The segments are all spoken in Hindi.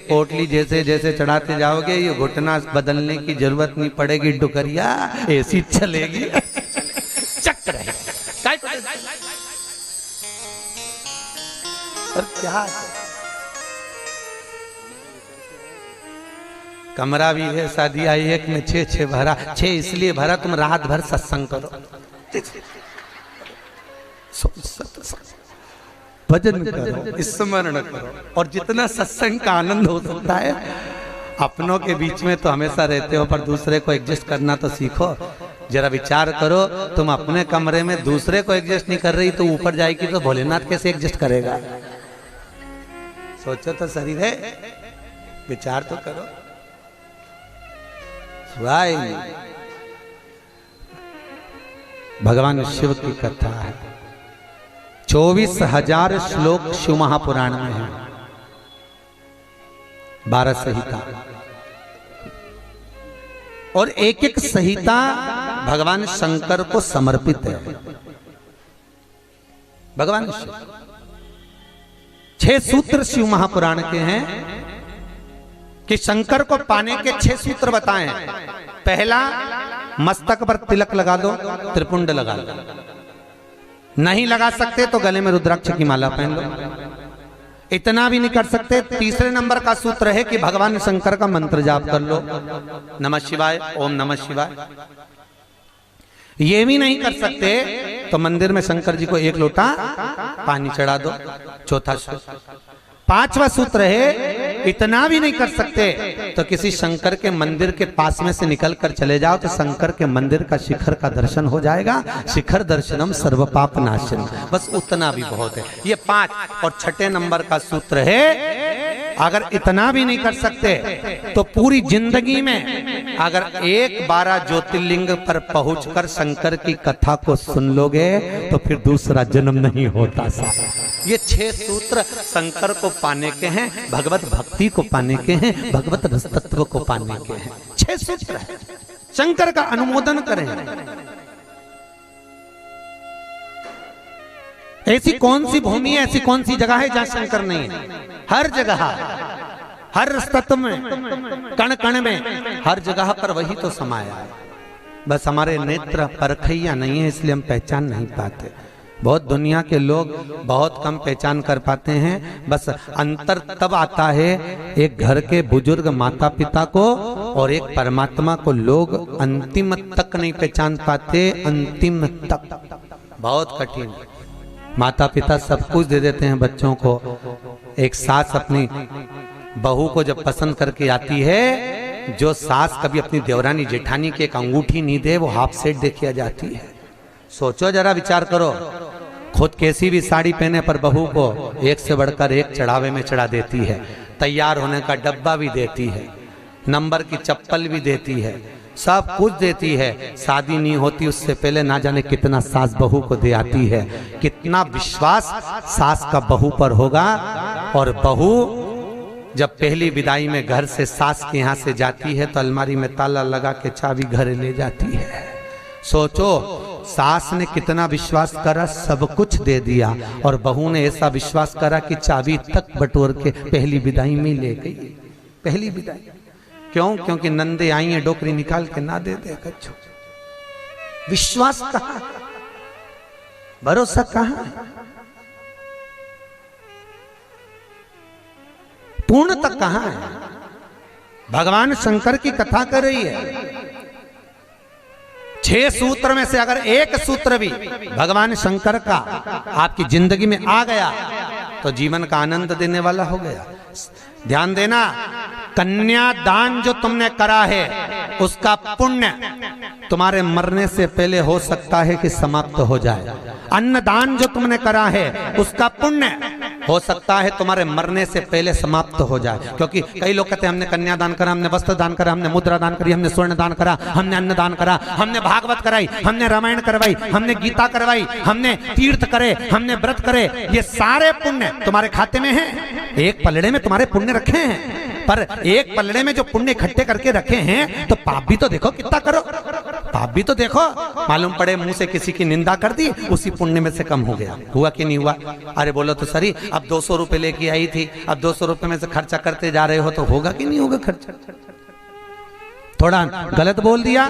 पोटली जैसे जैसे चढ़ाते जाओगे ये घुटना बदलने की जरूरत नहीं पड़ेगी, डुकरिया ऐसी चलेगी चक रहेगी। और क्या कमरा भी है, शादी आई एक में 6 भरा, 6 इसलिए भरा तुम रात भर सत्संग करो, भजन करो, स्मरण करो, और जितना सत्संग का आनंद हो सकता है। अपनों के बीच में तो हमेशा रहते हो, पर दूसरे को एडजस्ट करना तो सीखो। जरा विचार करो, तुम अपने कमरे में दूसरे को एडजस्ट नहीं कर रही तो ऊपर जाएगी तो भोलेनाथ कैसे एडजस्ट करेगा? सोचो तो शरीर है, विचार तो करो। भगवान शिव की कथा है, 24,000 श्लोक शिव महापुराण में है, 12 संहिता, और एक एक संहिता भगवान शंकर को समर्पित है। भगवान शिव 6 सूत्र शिव महापुराण के हैं कि शंकर को पाने के 6 सूत्र बताएं। पहला, मस्तक पर तिलक लगा दो, त्रिपुंड लगा दो, नहीं लगा सकते तो गले में रुद्राक्ष की माला पहन लो। इतना भी नहीं कर सकते, तीसरे नंबर का सूत्र है कि भगवान शंकर का मंत्र जाप कर लो, नमः शिवाय, ओम नमः शिवाय। ये भी नहीं कर सकते तो मंदिर में शंकर जी को 1 लोटा पानी चढ़ा दो, चौथा सूत्र। 5वां सूत्र है, इतना भी नहीं कर सकते तो किसी शंकर के मंदिर के पास में से निकल कर चले जाओ तो शंकर के मंदिर का शिखर का दर्शन हो जाएगा। शिखर दर्शनम सर्व पाप नाशन, बस उतना भी बहुत है। ये 5। और 6ठे नंबर का सूत्र है, अगर इतना भी नहीं कर सकते तो पूरी जिंदगी में अगर 12 ज्योतिर्लिंग पर पहुंचकर शंकर की कथा को सुन लोगे तो फिर दूसरा जन्म नहीं होता। ये 6 सूत्र शंकर को पाने के हैं, भगवत भक्ति को पाने के हैं, भगवत रस तत्व को पाने के हैं। 6 सूत्र है, शंकर का अनुमोदन करें। ऐसी कौन सी भूमि है, ऐसी कौन सी जगह है जहां शंकर नहीं है? हर जगह, हर तत्व में, कण कण में, हर जगह पर वही तो समाया है। बस हमारे नेत्र परखैया नहीं है, इसलिए हम पहचान नहीं पाते। बहुत दुनिया के लोग बहुत कम पहचान कर पाते हैं। बस अंतर तब आता है एक घर के बुजुर्ग माता पिता को और एक परमात्मा को लोग अंतिम तक नहीं पहचान पाते। अंतिम तक बहुत कठिन। माता पिता सब कुछ दे देते हैं बच्चों को। एक सास अपनी बहू को जब पसंद करके आती है, जो सास कभी अपनी देवरानी जेठानी की एक अंगूठी नहीं दे वो हाफ सेट दे के जाती है। सोचो जरा, विचार करो। खुद कैसी भी साड़ी पहने पर बहू को एक से बढ़कर एक चढ़ावे में चढ़ा देती है, तैयार होने का डब्बा भी देती है, नंबर की चप्पल भी देती है, सब कुछ देती है। शादी नहीं होती उससे पहले ना जाने कितना सास बहू को दे आती है। कितना विश्वास सास का बहू पर होगा। और बहू जब पहली विदाई में घर से सास के यहाँ से जाती है तो अलमारी में ताला लगा के चाबी घर ले जाती है। सोचो, सास ने कितना विश्वास करा, सब कुछ दे दिया, और बहू ने ऐसा विश्वास करा कि चाबी तक बटोर के पहली विदाई में ले गई। पहली विदाई क्यों? क्योंकि नंदे आई है, डोकरी निकाल के ना दे दे कच्छो। विश्वास कहाँ, भरोसा कहाँ, पूर्ण तक कहाँ है? भगवान शंकर की कथा कर रही है। 6 सूत्र में से अगर एक सूत्र भी भगवान शंकर का आपकी जिंदगी में आ गया तो जीवन का आनंद देने वाला हो गया। ध्यान देना, कन्यादान जो तुमने करा है उसका पुण्य तुम्हारे मरने से पहले हो सकता है कि समाप्त हो जाए। अन्नदान जो तुमने करा है उसका पुण्य हो सकता है तुम्हारे मरने से पहले समाप्त हो जाए। क्योंकि कई लोग कहते हैं हमने कन्यादान करा, हमने वस्त्र दान करा, हमने मुद्रा दान करी, हमने स्वर्ण दान करा, हमने अन्न दान करा, हमने भागवत कराई, हमने रामायण करवाई, हमने गीता करवाई, हमने तीर्थ करे, हमने व्रत करे। ये सारे पुण्य तुम्हारे खाते में हैं। एक पलड़े में तुम्हारे पुण्य रखे हैं, पर एक पलड़े में जो पुण्य इकट्ठे करके रखे हैं तो पाप भी तो देखो कितना करो। पाप भी तो देखो, मालूम पड़े मुंह से किसी की निंदा कर दी, उसी पुण्य में से कम हो गया। हुआ कि नहीं हुआ? अरे बोलो तो सही, अब 200 रुपए लेके आई थी, अब 200 रुपए में से खर्चा करते जा रहे हो, तो होगा कि नहीं होगा खर्चा? थोड़ा गलत बोल दिया,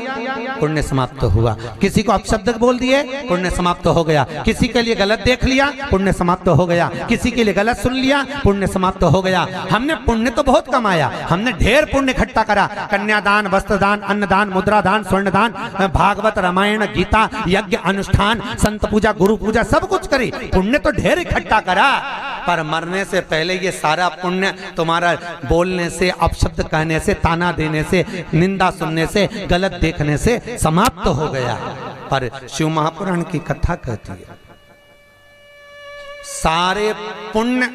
पुण्य समाप्त तो हुआ। किसी को अपशब्द बोल दिए, पुण्य समाप्त हो गया। किसी के लिए गलत देख लिया, पुण्य समाप्त हो गया। किसी के लिए गलत सुन लिया, पुण्य समाप्त हो गया। हमने पुण्य तो बहुत कमाया, हमने ढेर पुण्य इकट्ठा करा। कन्यादान, वस्त्रदान, अन्नदान, मुद्रादान, स्वर्णदान, भागवत, रामायण, गीता, यज्ञ, अनुष्ठान, संत पूजा, गुरु पूजा, सब कुछ करी, पुण्य तो ढेर इकट्ठा करा। पर मरने से पहले ये सारा पुण्य तुम्हारा बोलने से, अपशब्द कहने से, ताना देने से, निंदा सुनने से, गलत देखने से समाप्त हो गया। पर शिव महापुराण की कथा कहती है सारे पुण्य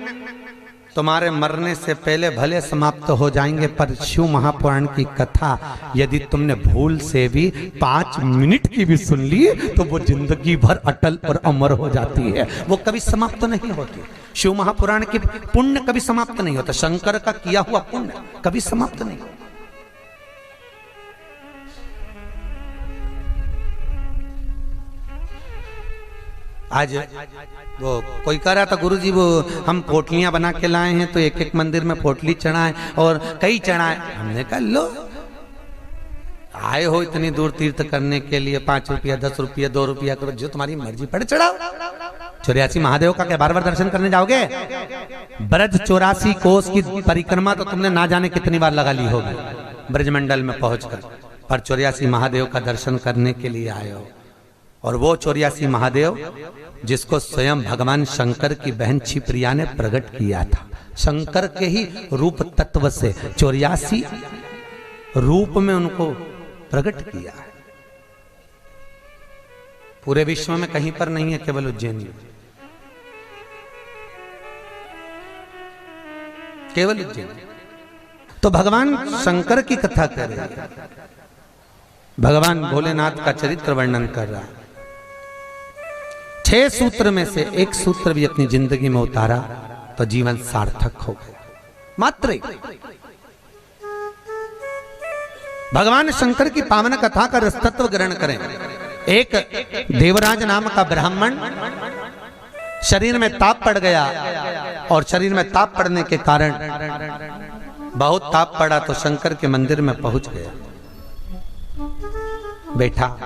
तुम्हारे मरने से पहले भले समाप्त हो जाएंगे, पर शिव महापुराण की कथा यदि तुमने भूल से भी 5 मिनट की भी सुन ली तो वो जिंदगी भर अटल और अमर हो जाती है, वो कभी समाप्त नहीं होती। शिव महापुराण की पुण्य कभी समाप्त नहीं होता, शंकर का किया हुआ पुण्य कभी समाप्त नहीं होता। आज वो कोई कह रहा था, गुरुजी वो हम पोटलियां बना के लाए हैं, तो एक एक मंदिर में पोटली चढ़ाएं और कई चढ़ाएं। हमने कहा लो, आए हो इतनी दूर तीर्थ करने के लिए, 5 रुपया 10 रुपया 2 रुपया करो, जो तुम्हारी मर्जी पड़े चढ़ाओ। 84 महादेव का क्या बार-बार दर्शन करने जाओगे? ब्रज 84 कोस की परिक्रमा तो तुमने ना जाने कितनी बार लगा ली होगी ब्रजमंडल में पहुंचकर, पर 84 महादेव का दर्शन करने के लिए आए हो। और वो 84 महादेव जिसको स्वयं भगवान शंकर की बहन क्षिप्रिया ने प्रकट किया था, शंकर के ही रूप तत्व से 84 रूप में उनको प्रकट किया है। पूरे विश्व में कहीं पर नहीं है, केवल उज्जैन में, केवल उज्जैन। तो भगवान शंकर की कथा कर रहे हैं, भगवान भोलेनाथ का चरित्र वर्णन कर रहा है। 6 सूत्र में से एक सूत्र भी अपनी जिंदगी में उतारा तो जीवन सार्थक हो गया। मात्र भगवान शंकर की पावन कथा का रसतत्व ग्रहण करें। एक देवराज नाम का ब्राह्मण शरीर में ताप पड़ गया, और शरीर में ताप पड़ने के कारण बहुत ताप पड़ा तो शंकर के मंदिर में पहुंच गया, बैठा।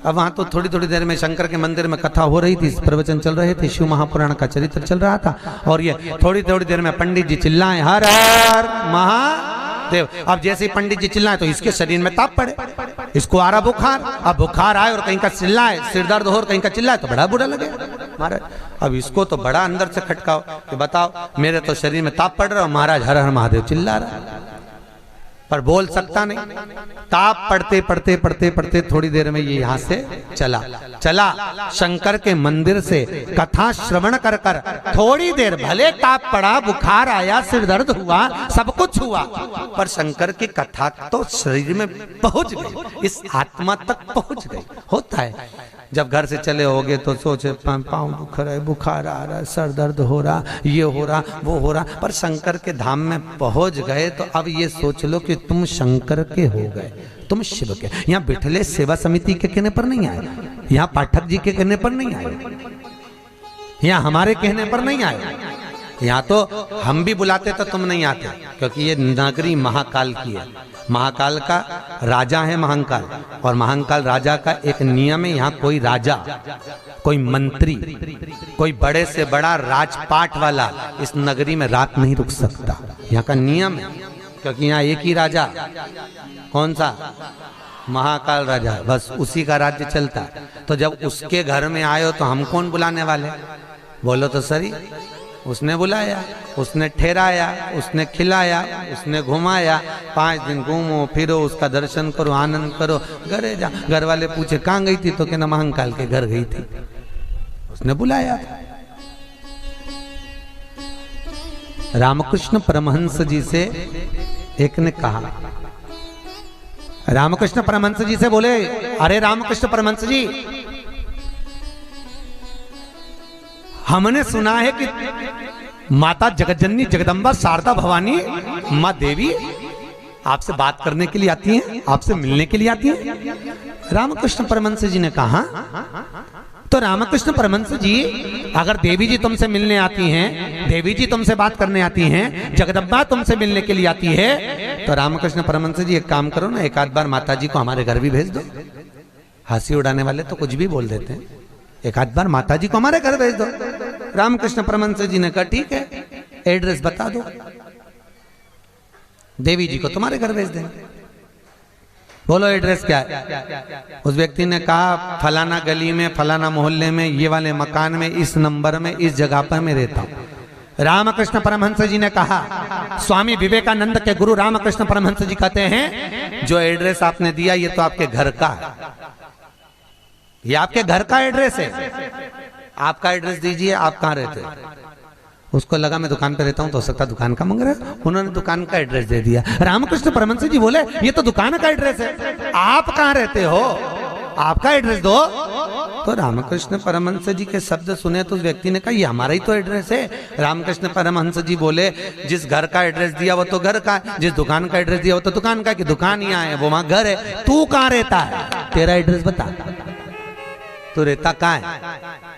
अब वहां तो थोड़ी थोड़ी देर में शंकर के मंदिर में कथा हो रही थी, प्रवचन चल रहे थे, शिव महापुराण का चरित्र चल रहा था, और ये थोड़ी थोड़ी देर में पंडित जी चिल्लाएं हर हर महादेव। अब जैसे ही पंडित जी चिल्लाए तो इसके शरीर में ताप पड़े, इसको आ रहा बुखार। अब बुखार आए और कहीं का चिल्लाए, सिर दर्द हो और कहीं का चिल्लाए तो बड़ा बुरा लगे महाराज। अब इसको तो बड़ा अंदर से खटकाओ कि बताओ, मेरे तो शरीर में ताप पड़ रहा है, महाराज हर हर महादेव चिल्ला रहा, पर बोल सकता नहीं। ताप पढ़ते पढ़ते पढ़ते पढ़ते थोड़ी देर में ये यहाँ से चला शंकर के मंदिर से कथा श्रवण कर कर थोड़ी देर, भले ताप पड़ा, बुखार आया, सिर दर्द हुआ, सब कुछ हुआ, पर शंकर की कथा तो शरीर में पहुंच गई, इस आत्मा तक पहुंच गई। होता है जब घर से चले होगे तो सोचे पाँव दुख रहा है, बुखार आ रहा है, सर दर्द हो रहा, ये हो रहा, वो हो रहा, पर शंकर के धाम में पहुंच गए तो अब ये सोच लो कि तुम शंकर के हो गए, तुम शिव के। यहाँ बिठले सेवा समिति के कहने पर नहीं आए, यहाँ पाठक जी के कहने पर नहीं आए, यहाँ हमारे कहने पर नहीं आए, यहाँ तो हम भी बुलाते तो तुम नहीं आते, क्योंकि ये नगरी महाकाल की है। महाकाल का राजा है महाकाल, और महाकाल राजा का एक नियम है, यहाँ कोई राजा, कोई मंत्री, कोई बड़े से बड़ा राजपाट वाला इस नगरी में रात नहीं रुक सकता, यहाँ का नियम है। क्योंकि यहाँ एक ही राजा, कौन सा? महाकाल राजा, बस उसी का राज्य चलता। तो जब उसके घर में आए हो तो हम कौन बुलाने वाले? बोलो तो सही। उसने बुलाया, उसने ठहराया, उसने खिलाया, उसने घुमाया, 5 दिन घूमो फिरो, उसका दर्शन करो, आनंद करो, घरे जा। घर वाले पूछे कहाँ गई थी, तो कहना महाकाल के घर गई थी, उसने बुलाया था। रामकृष्ण परमहंस जी से एक ने कहा, रामकृष्ण परमहंस जी से बोले, अरे रामकृष्ण परमहंस जी, हमने सुना है कि माता जगतजननी जगदम्बा शारदा भवानी माँ देवी आपसे बात करने के लिए आती हैं, आपसे मिलने के लिए आती हैं। रामकृष्ण परमहंस जी ने कहा, तो रामकृष्ण परमहंस जी, अगर देवी जी तुमसे मिलने आती हैं, देवी जी तुमसे बात करने आती हैं, जगदम्बा तुमसे मिलने के लिए आती है, तो रामकृष्ण परमहंस जी एक काम करो ना, एक आध बार माता जी को हमारे घर भी भेज दो। हंसी उड़ाने वाले तो कुछ भी बोल देते हैं, एक आध बार माता जी को हमारे घर भेज दो। रामकृष्ण परमहंस जी ने कहा ठीक है, एड्रेस बता दो, देवी जी को तुम्हारे घर भेज देंगे। बोलो एड्रेस क्या है? उस व्यक्ति ने कहा फलाना गली में, फलाना मोहल्ले में, ये वाले मकान में, इस नंबर में, इस जगह पर मैं रहता हूं। रामकृष्ण परमहंस जी ने कहा, स्वामी विवेकानंद के गुरु रामकृष्ण परमहंस जी कहते हैं, जो एड्रेस आपने दिया ये तो आपके घर का है, ये आपके घर का एड्रेस है, आपका एड्रेस दीजिए, आप कहाँ रहते हैं। उसको लगा मैं दुकान पे रहता हूं, तो हो सकता दुकान का मंग रहा है, उन्होंने दुकान का एड्रेस दे दिया। रामकृष्ण परमहंस जी बोले ये तो दुकान का एड्रेस है, आप कहाँ रहते हो, आपका एड्रेस दो। तो रामकृष्ण परमहंस जी के शब्द सुने तो उस व्यक्ति ने कहा ये हमारा ही तो एड्रेस है। रामकृष्ण परमहंस जी बोले जिस घर का एड्रेस दिया वो तो घर का है, जिस दुकान का एड्रेस दिया वो तो दुकान का, कि दुकान यहाँ है वो वहां घर है, तू कहाँ रहता है, तेरा एड्रेस बता, तू रहता कहाँ है।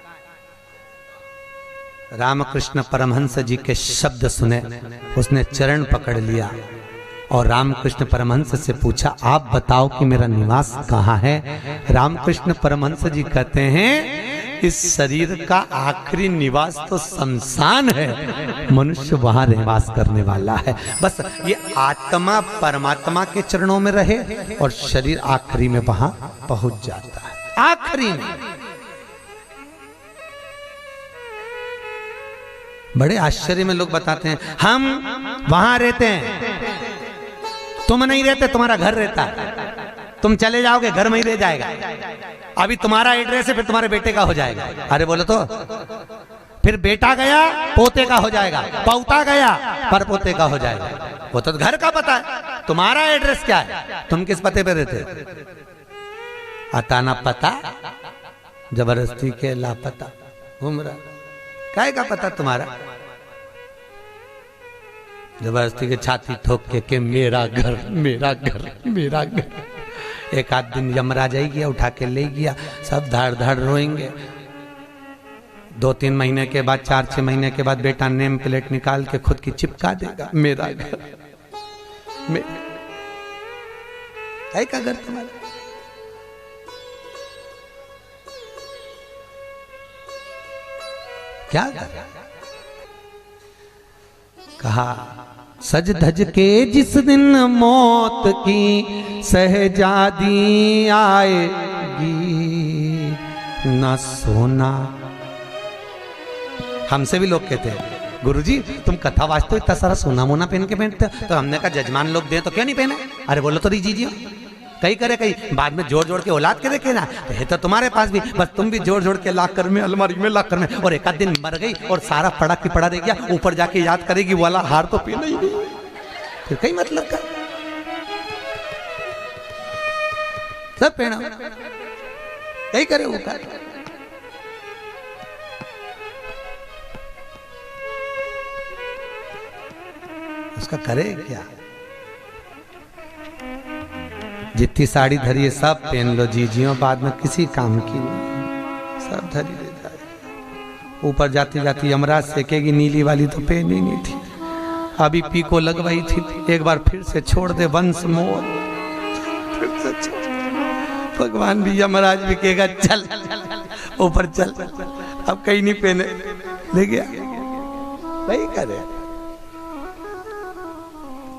रामकृष्ण परमहंस जी के शब्द सुने, उसने चरण पकड़ लिया और रामकृष्ण परमहंस से पूछा आप बताओ कि मेरा निवास कहाँ है। रामकृष्ण परमहंस जी कहते हैं इस शरीर का आखिरी निवास तो शमशान है, मनुष्य वहां निवास करने वाला है। बस ये आत्मा परमात्मा के चरणों में रहे और शरीर आखिरी में वहां पहुंच जाता है, आखिरी में। बड़े आश्चर्य में लोग बताते हैं हम वहां रहते हैं, तुम नहीं रहते, तुम्हारा घर रहता है, तुम चले जाओगे घर में ही रह जाएगा, अभी तुम्हारा एड्रेस है फिर तुम्हारे बेटे का हो जाएगा। अरे बोलो तो, फिर बेटा गया पोते का हो जाएगा, पौता गया पर पोते का हो जाएगा, वो तो घर का पता है, तुम्हारा एड्रेस क्या है, तुम किस पते पे रहते हो। अताना पता जबरदस्ती के लापता घूम रहा, काय का पता तुम्हारा, जबरदस्ती के छाती ठोक के मेरा घर मेरा घर मेरा घर। एक आध दिन यमराज आई गया, उठा के ले गया, सब धाड़ धाड़ रोएंगे। 2-3 महीने के बाद, 4-6 महीने के बाद बेटा नेम प्लेट निकाल के खुद की चिपका देगा, मेरा घर काय का घर तुम्हारा। क्या कहा, सज धज के जिस दिन मौत की सहजादी आएगी, न सोना। हमसे भी लोग कहते हैं गुरुजी तुम कथा वाचते हो, इतना सारा सोना मोना पहन के पहनते हो, तो हमने कहा जजमान लोग दे तो क्यों नहीं पहने। अरे बोलो तो दीजिए, कई करे कई बाद में जोड़ जोड़ के औलाद के देखे ना, तो है तो तुम्हारे पास भी, बस तुम भी जोड़ जोड़ के लाकर में अलमारी में लाकर में, और एक आध दिन मर गई और सारा पड़ा की पड़ा रह गया, ऊपर जाके याद करेगी वाला हार तो पीना ही नहीं, फिर कई मतलब का सब पहना कई करे वो कर। उसका करे क्या, जितनी साड़ी धरी है सब पहन लो जीजियों, बाद में किसी काम की नहीं, सब धरी ले जाए। ऊपर जाती जाती यमराज सेकेगी, नीली वाली तो पहनी नहीं थी, अभी पीको लगवाई थी, एक बार फिर से छोड़ दे वंश मोर, फिर से छोड़। भगवान भी यमराज भी कहेगा चल ऊपर चल, अब कहीं नहीं पहने, ले गया वही करे।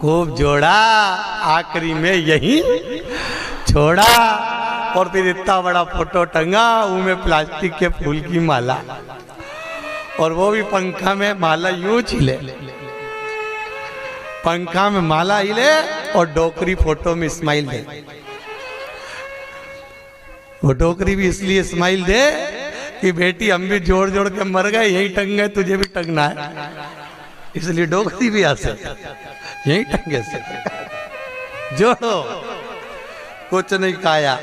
खूब जोड़ा, आखिरी में यही छोड़ा, और फिर इतना बड़ा फोटो टंगा, उनमें प्लास्टिक के फूल की माला, और वो भी पंखा में माला यूं हिले, पंखा में माला हिले और डोकरी फोटो में स्माइल दे। वो डोकरी भी इसलिए स्माइल दे कि बेटी हम भी जोड़ जोड़ के मर गए, यही टंग गए, तुझे भी टंगना है, इसलिए डोकरी भी हंसे, यही टंगे से जोड़ो। कुछ नहीं खाया,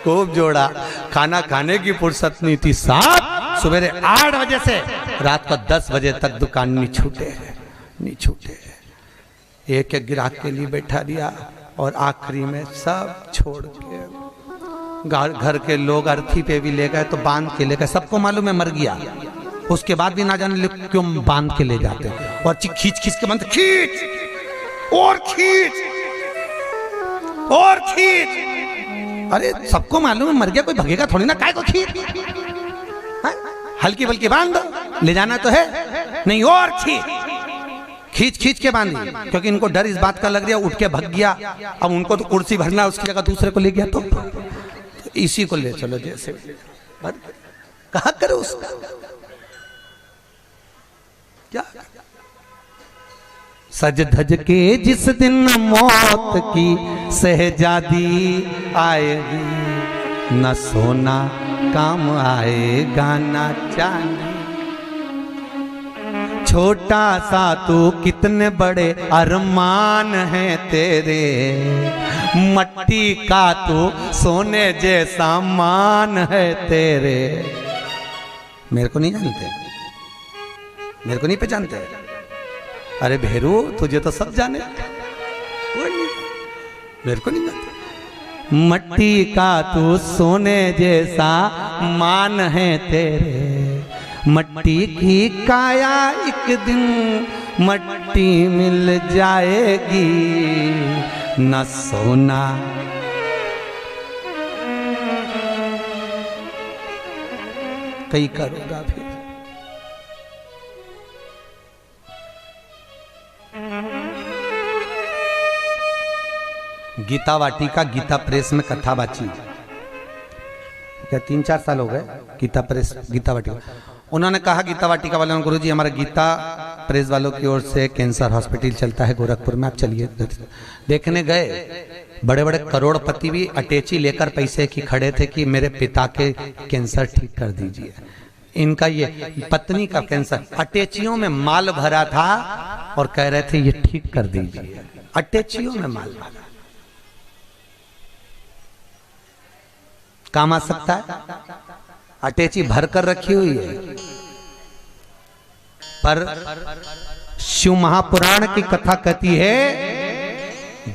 खूब जोड़ा, खाना खाने की फुर्सत नहीं थी, साहब सवेरे 8 बजे से रात को 10 बजे तक दुकान नहीं छूटे, नहीं छूटे। एक एक ग्राहक के लिए बैठा दिया और आखिरी में सब छोड़ के घर के लोग अर्थी पे भी ले गए तो बांध के ले गए। सबको मालूम है मर गया, उसके बाद भी ना जाने क्यों बांध के ले जाते और खींच खींच के बांध, खींच और खींच और खींच। अरे सबको मालूम है मर गया, कोई भगेगा थोड़ी ना, काय को खींच, हल्की बल्कि बांध दो, ले जाना तो है नहीं, और खींच खींच के बांधी, क्योंकि इनको डर इस बात का लग रहा, उठ के भग गया, अब उनको तो कुर्सी भरना, उसकी जगह दूसरे को ले गया तो इसी को ले चलो, जैसे कहा करो उसका क्या। सज धज के जिस दिन मौत की शहजादी आएगी, न सोना काम आएगा न चांदी। छोटा सा तू कितने बड़े अरमान हैं तेरे, मट्टी का तू सोने जैसा मान है तेरे। मेरे को नहीं जानते, मेरे को नहीं पहचानते? अरे भेरू तुझे तो सब जाने, मेरे को नहीं जानते। मट्टी का तू सोने जैसा मान है तेरे, मट्टी की काया एक दिन मट्टी मिल जाएगी, न सोना कहीं करोगा फिर। गीता वाटिका गीता प्रेस में कथा बाची, क्या 3-4 साल हो गए गीता प्रेस गीता वाटिका। उन्होंने कहा गीता वाटिका वालों, गुरु जी हमारा गीता प्रेस वालों की ओर से कैंसर हॉस्पिटल चलता है गोरखपुर में, आप चलिए। देखने गए, बड़े बड़े करोड़पति भी अटैची लेकर पैसे की खड़े थे कि मेरे पिता के कैंसर ठीक कर दीजिए। इनका ये पत्नी का कैंसर, अटैचियों में माल भरा था और कह रहे थे ये ठीक कर दीजिए, अटैचियों में माल भरा। काम आ सकता है, अटैची भर कर रखी हुई है, पर शिव महापुराण की कथा कहती है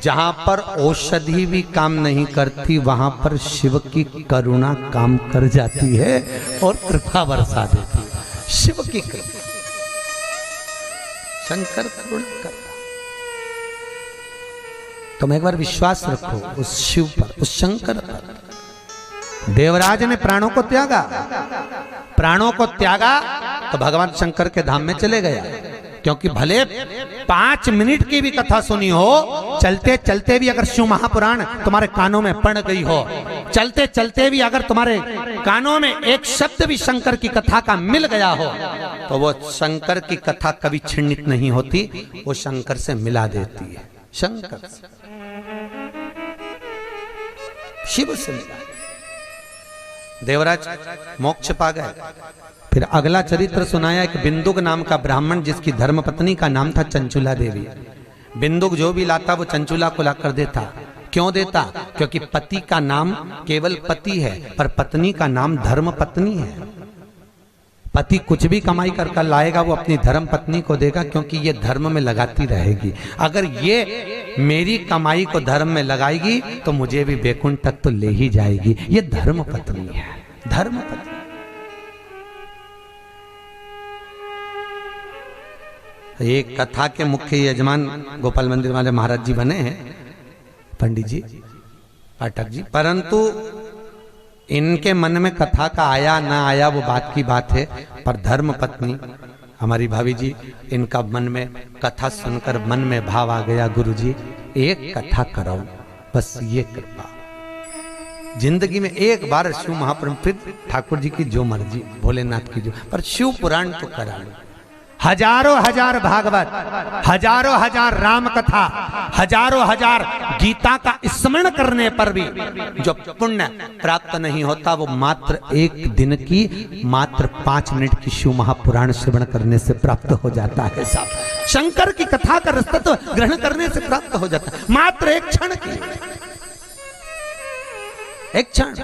जहां पर औषधि भी काम नहीं करती वहां पर शिव की करुणा काम कर जाती है और कृपा बरसा देती है। शिव की कृपा, शंकर करुणा करता। तुम एक बार विश्वास रखो उस शिव पर, उस शंकर पर। देवराज ने प्राणों को त्यागा, प्राणों को त्यागा तो भगवान शंकर के धाम में चले गया, क्योंकि भले 5 मिनट की भी कथा सुनी हो, चलते चलते भी अगर शिव महापुराण तुम्हारे कानों में पड़ गई हो, चलते चलते भी अगर तुम्हारे कानों में एक शब्द भी शंकर की कथा का मिल गया हो, तो वो शंकर की कथा कभी छिन्नित नहीं होती, वो शंकर से मिला देती है। शंकर शिव से मिला, देवराज मोक्ष पा गए। फिर अगला चरित्र सुनाया एक बिंदुक नाम का ब्राह्मण जिसकी धर्मपत्नी का नाम था चंचुला देवी। बिंदुक जो भी लाता वो चंचुला को लाकर देता। क्यों देता? क्योंकि पति का नाम केवल पति है, पर पत्नी का नाम धर्म पत्नी है। पति कुछ भी कमाई कर लाएगा वो अपनी धर्म पत्नी को देगा, क्योंकि ये धर्म में लगाती रहेगी। अगर ये मेरी कमाई को धर्म में लगाएगी तो मुझे भी बैकुंठ तक तो ले ही जाएगी। ये धर्म पत्नी है, धर्म पत्नी। एक कथा के मुख्य यजमान गोपाल मंदिर वाले महाराज जी बने हैं, पंडित जी पाठक जी, परंतु इनके मन में कथा का आया ना आया वो बात की बात है, पर धर्म पत्नी हमारी भाभी जी, इनका मन में कथा सुनकर मन में भाव आ गया, गुरुजी एक कथा कराओ, बस ये कृपा। जिंदगी में एक बार शिव महापुराण, फिर ठाकुर जी की जो मर्जी, भोलेनाथ की जो, पर शिव पुराण तो करा लो। हजारों हजार भागवत, हजारों हजार राम कथा, हजारों हजार गीता का स्मरण करने पर भी जो पुण्य प्राप्त नहीं होता वो मात्र एक दिन की, मात्र 5 मिनट की शिव महापुराण श्रवण करने से प्राप्त हो जाता है। साहब शंकर की कथा का रसतत्व ग्रहण करने से प्राप्त हो जाता है, मात्र एक क्षण की, एक क्षण।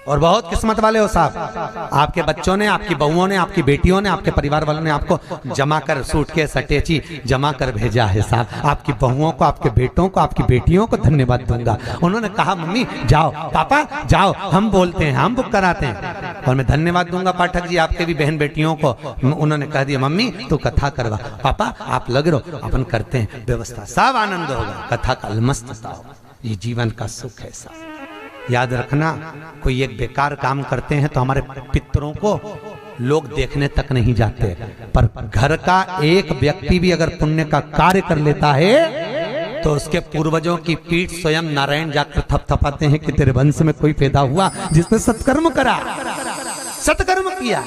और बहुत किस्मत वाले हो साहब, आपके बच्चों ने, आपकी बहुओं ने, आपकी बेटियों ने, आपके परिवार वालों ने आपको जमा कर सूटकेस अटैची जमा कर भेजा है साहब। आपकी बहुओं को, आपके बेटों को, आपकी बेटियों को धन्यवाद दूंगा। उन्होंने कहा मम्मी जाओ, पापा जाओ, हम बोलते हैं, हम बुक कराते हैं। और मैं धन्यवाद दूंगा पाठक जी आपके भी बहन बेटियों को। उन्होंने कह दिया मम्मी तू कथा करवा, पापा आप लग रहो, अपन करते हैं व्यवस्था, सब आनंद होगा, कथा का मस्त होगा। ये जीवन का सुख है साहब। याद रखना, कोई एक बेकार काम करते हैं तो हमारे पितरों को लोग देखने तक नहीं जाते, पर घर का एक व्यक्ति भी अगर पुण्य का कार्य कर लेता है तो उसके पूर्वजों की पीठ स्वयं नारायण जाकर थपथपाते हैं कि तेरे वंश में कोई पैदा हुआ जिसने सत्कर्म करा, सत्कर्म किया।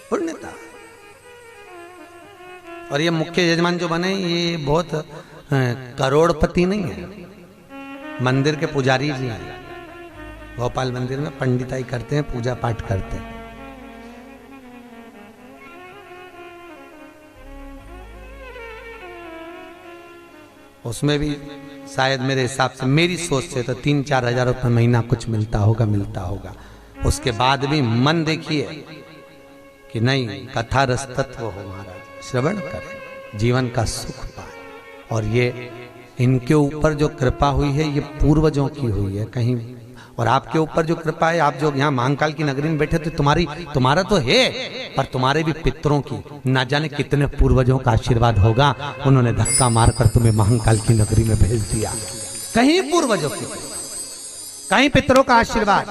पुण्यता। और ये मुख्य यजमान जो बने ये बहुत करोड़पति नहीं है, मंदिर के पुजारी जी हैं। भोपाल मंदिर में पंडिताई करते हैं, पूजा पाठ करते हैं। उसमें भी शायद मेरे हिसाब से, मेरी सोच से तो 3-4 हजार रुपये महीना कुछ मिलता होगा। उसके बाद भी मन देखिए कि नहीं, कथा रस तत्व हो महाराज, श्रवण करें, जीवन का सुख पाए। और ये इनके ऊपर जो कृपा हुई है ये पूर्वजों की हुई है कहीं, और आपके ऊपर जो कृपा है, आप जो यहाँ महाकाल की नगरी में बैठे तो तुम्हारा तो है, पर तुम्हारे भी पितरों की ना जाने कितने पूर्वजों का आशीर्वाद होगा। उन्होंने धक्का मारकर तुम्हें महाकाल की नगरी में भेज दिया। कहीं पूर्वजों की, कहीं पितरों का आशीर्वाद,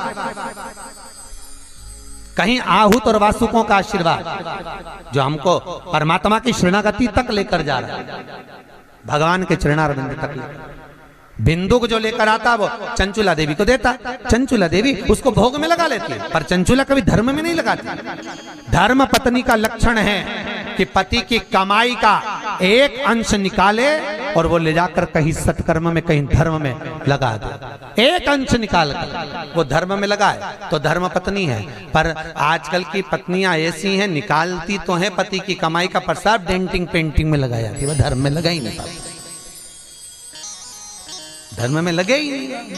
कहीं आहूत और वासुकों का आशीर्वाद जो हमको परमात्मा की शरणागति तक लेकर जा रहा है, भगवान के चरणारविंद तक लेकर। बिंदु को जो लेकर आता वो चंचुला देवी को देता, चंचुला देवी उसको भोग में लगा लेती है, पर चंचुला कभी धर्म में नहीं लगाती। धर्म पत्नी का लक्षण है कि पति की कमाई का एक अंश निकाले और वो ले जाकर कहीं सत्कर्म में, कहीं धर्म में लगा दे। एक अंश निकाल कर वो धर्म में लगाए तो धर्म पत्नी है। पर आजकल की पत्नियां ऐसी हैं, निकालती तो है पति की कमाई का, पर सब डेंटिंग पेंटिंग में लगाया, वो धर्म में लगा ही नहीं पाती, धर्म में लगे ही नहीं।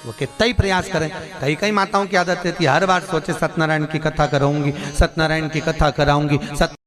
वो कितना ही प्रयास करें। कई माताओं की आदत रहती है हर बार सोचे सत्यनारायण की कथा कराऊंगी, सत्यनारायण की कथा कराऊंगी,